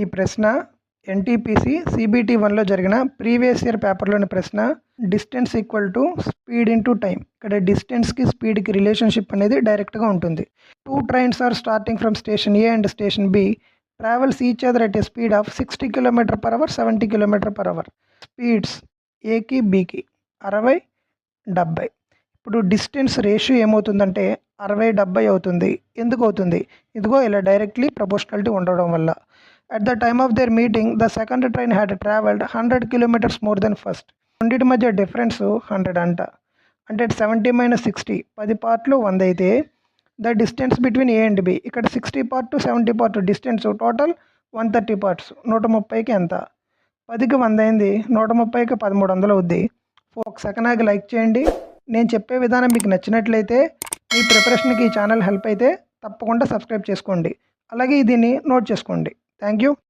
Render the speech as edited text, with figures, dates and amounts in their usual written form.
ఈ ప్రశ్న NTPC CBT 1లో జరిగిన ప్రీవియస్ ఇయర్ పేపర్లోని ప్రశ్న. Distance equal to speed into time. ఇక్కడ డిస్టెన్స్కి స్పీడ్కి రిలేషన్షిప్ అనేది డైరెక్ట్గా ఉంటుంది. 2 trains are starting from station A and station B travels each other at a speed of 60 km/h 70 km/h. Speeds ఏకి బికి 60 70. ఇప్పుడు డిస్టెన్స్ రేషియో ఏమవుతుందంటే 60-70 అవుతుంది. ఎందుకు అవుతుంది? ఇదిగో ఇలా డైరెక్ట్లీ ప్రపోర్షనాలిటీ ఉండడం వల్ల. At the time of their meeting the second train had travelled 100 km more than first. రెండింటి మధ్య డిఫరెన్స్ 100 అంట. అంటే 70 - 60 10 పార్ట్లు 100 అయితే the distance between A and B ఇక్కడ 60 part 70 part distance total 130 parts. 130కి ఎంత? 10కి 100 అయింది. 130కి 1300 అవుద్ది. ఒక సెకండ్ ఆగి లైక్ చేయండి. నేను చెప్పే విధానం మీకు నచ్చినట్లయితే మీ ప్రిపరేషన్కి ఈ ఛానల్ హెల్ప్ అయితే తప్పకుండా సబ్స్క్రైబ్ చేసుకోండి. అలాగే దీన్ని నోట్ చేసుకోండి. Thank you.